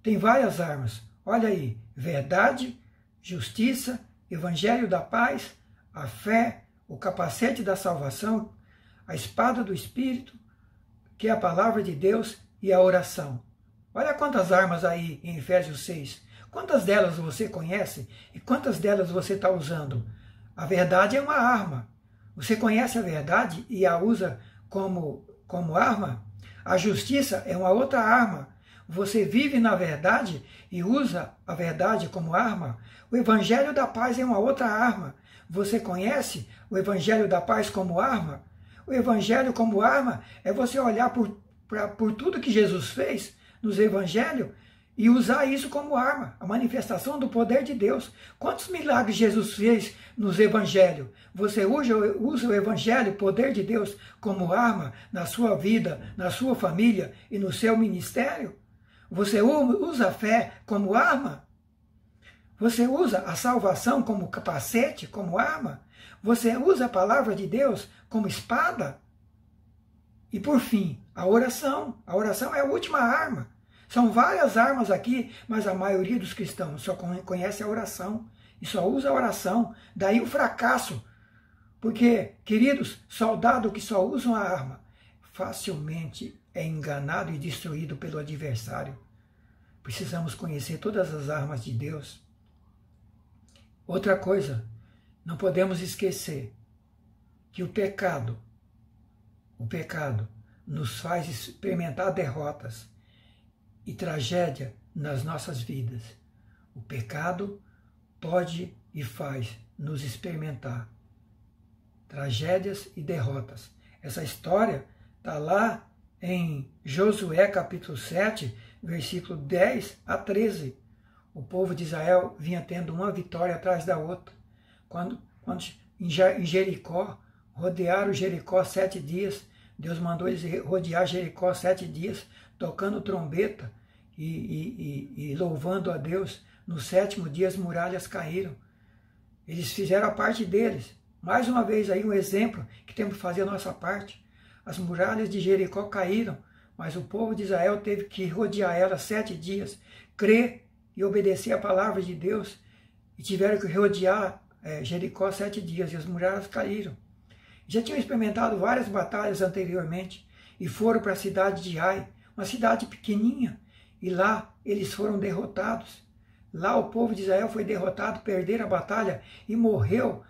Tem várias armas. Olha aí, verdade, justiça, evangelho da paz, a fé, o capacete da salvação, a espada do Espírito, que é a palavra de Deus, e a oração. Olha quantas armas aí em Efésios 6. Quantas delas você conhece e quantas delas você está usando? A verdade é uma arma. Você conhece a verdade e a usa como arma? A justiça é uma outra arma. Você vive na verdade e usa a verdade como arma? O evangelho da paz é uma outra arma. Você conhece o evangelho da paz como arma? O evangelho como arma é você olhar por tudo que Jesus fez nos evangelhos e usar isso como arma, a manifestação do poder de Deus. Quantos milagres Jesus fez nos evangelhos? Você usa o evangelho, o poder de Deus, como arma na sua vida, na sua família e no seu ministério? Você usa a fé como arma? Você usa a salvação como capacete, como arma? Você usa a palavra de Deus como espada? E por fim, a oração. A oração é a última arma. São várias armas aqui, mas a maioria dos cristãos só conhece a oração e só usa a oração. Daí o fracasso. Porque, queridos, soldado que só usa uma arma facilmente é enganado e destruído pelo adversário. Precisamos conhecer todas as armas de Deus. Outra coisa, não podemos esquecer que o pecado nos faz experimentar derrotas e tragédia nas nossas vidas. O pecado pode e faz nos experimentar tragédias e derrotas. Essa história está lá em Josué capítulo 7, versículo 10 a 13. O povo de Israel vinha tendo uma vitória atrás da outra. Quando em Jericó, rodearam Jericó 7 dias, Deus mandou eles rodear Jericó 7 dias, tocando trombeta e louvando a Deus. No 7º dia as muralhas caíram. Eles fizeram a parte deles. Mais uma vez aí um exemplo que temos que fazer a nossa parte. As muralhas de Jericó caíram, mas o povo de Israel teve que rodear elas 7 dias, crer e obedecer a palavra de Deus, e tiveram que rodear Jericó 7 dias, e as muralhas caíram. Já tinham experimentado várias batalhas anteriormente, e foram para a cidade de Ai, uma cidade pequenininha, e lá eles foram derrotados. Lá o povo de Israel foi derrotado, perderam a batalha, e morreu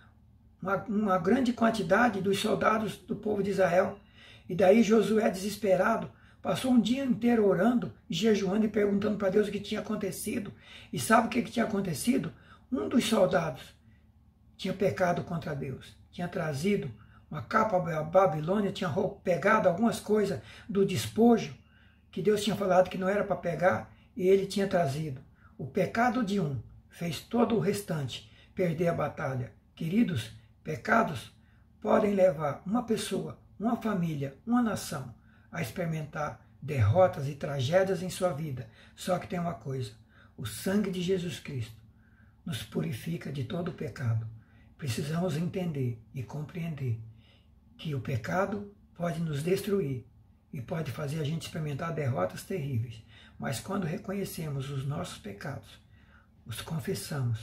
uma grande quantidade dos soldados do povo de Israel. E daí Josué, desesperado, passou um dia inteiro orando, jejuando e perguntando para Deus o que tinha acontecido. E sabe o que tinha acontecido? Um dos soldados tinha pecado contra Deus. Tinha trazido uma capa da Babilônia, tinha pegado algumas coisas do despojo que Deus tinha falado que não era para pegar, e ele tinha trazido. O pecado de um fez todo o restante perder a batalha. Queridos, pecados podem levar uma pessoa, uma família, uma nação a experimentar derrotas e tragédias em sua vida. Só que tem uma coisa: o sangue de Jesus Cristo nos purifica de todo o pecado. Precisamos entender e compreender que o pecado pode nos destruir e pode fazer a gente experimentar derrotas terríveis. Mas quando reconhecemos os nossos pecados, os confessamos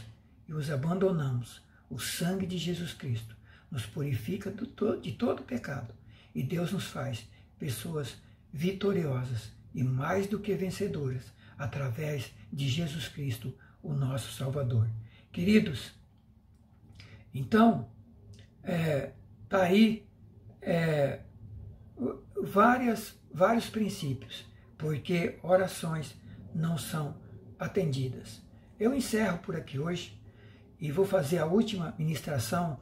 e os abandonamos, o sangue de Jesus Cristo nos purifica de todo pecado. E Deus nos faz pessoas vitoriosas e mais do que vencedoras através de Jesus Cristo, o nosso Salvador. Queridos, então, tá aí vários princípios, porque orações não são atendidas. Eu encerro por aqui hoje e vou fazer a última ministração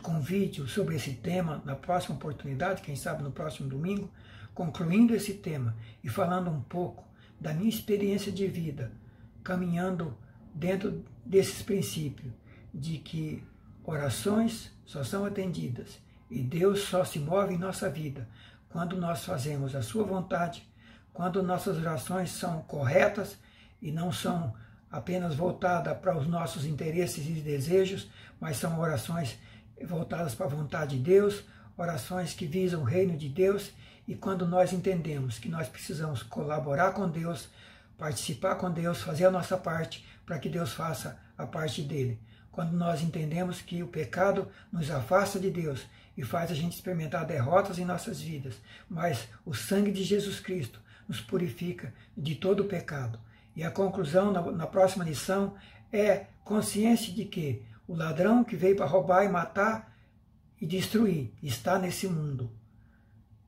com vídeo sobre esse tema na próxima oportunidade, quem sabe no próximo domingo, concluindo esse tema e falando um pouco da minha experiência de vida, caminhando dentro desses princípios de que orações só são atendidas e Deus só se move em nossa vida quando nós fazemos a sua vontade, quando nossas orações são corretas e não são apenas voltadas para os nossos interesses e desejos, mas são orações voltadas para a vontade de Deus, orações que visam o reino de Deus. E quando nós entendemos que nós precisamos colaborar com Deus, participar com Deus, fazer a nossa parte para que Deus faça a parte dele. Quando nós entendemos que o pecado nos afasta de Deus e faz a gente experimentar derrotas em nossas vidas, mas o sangue de Jesus Cristo nos purifica de todo o pecado. E a conclusão na próxima lição é consciência de que o ladrão que veio para roubar e matar e destruir está nesse mundo.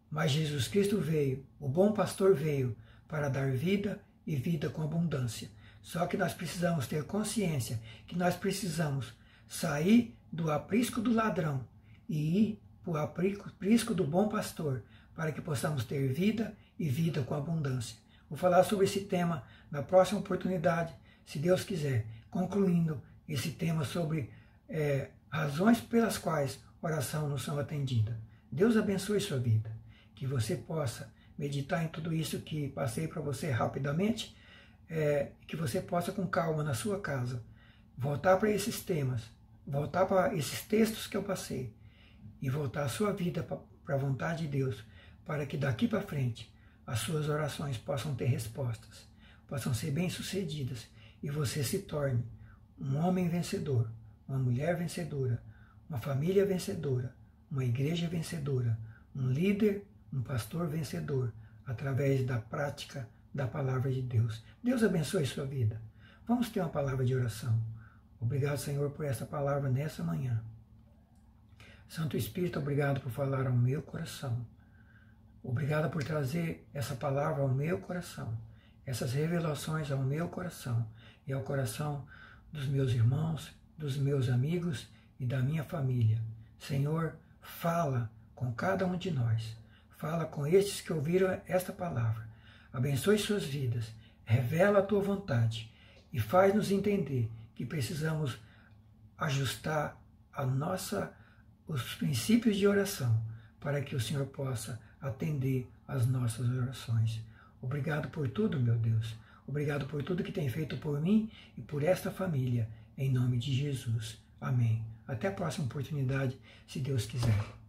Mas Jesus Cristo veio, o bom pastor veio para dar vida e vida com abundância. Só que nós precisamos ter consciência que nós precisamos sair do aprisco do ladrão e ir para o aprisco do bom pastor, para que possamos ter vida e vida com abundância. Vou falar sobre esse tema na próxima oportunidade, se Deus quiser, concluindo esse tema sobre razões pelas quais oração não são atendida. Deus abençoe sua vida, que você possa meditar em tudo isso que passei para você rapidamente, que você possa com calma na sua casa voltar para esses temas, voltar para esses textos que eu passei e voltar a sua vida para a vontade de Deus, para que daqui para frente as suas orações possam ter respostas, possam ser bem-sucedidas e você se torne um homem vencedor, uma mulher vencedora, uma família vencedora, uma igreja vencedora, um líder, um pastor vencedor, através da prática da palavra de Deus. Deus abençoe sua vida. Vamos ter uma palavra de oração. Obrigado, Senhor, por essa palavra nessa manhã. Santo Espírito, obrigado por falar ao meu coração. Obrigado por trazer essa palavra ao meu coração, essas revelações ao meu coração e ao coração dos meus irmãos, dos meus amigos e da minha família. Senhor, fala com cada um de nós. Fala com estes que ouviram esta palavra. Abençoe suas vidas, revela a tua vontade e faz-nos entender que precisamos ajustar os princípios de oração para que o Senhor possa atender às nossas orações. Obrigado por tudo, meu Deus. Obrigado por tudo que tem feito por mim e por esta família, em nome de Jesus. Amém. Até a próxima oportunidade, se Deus quiser.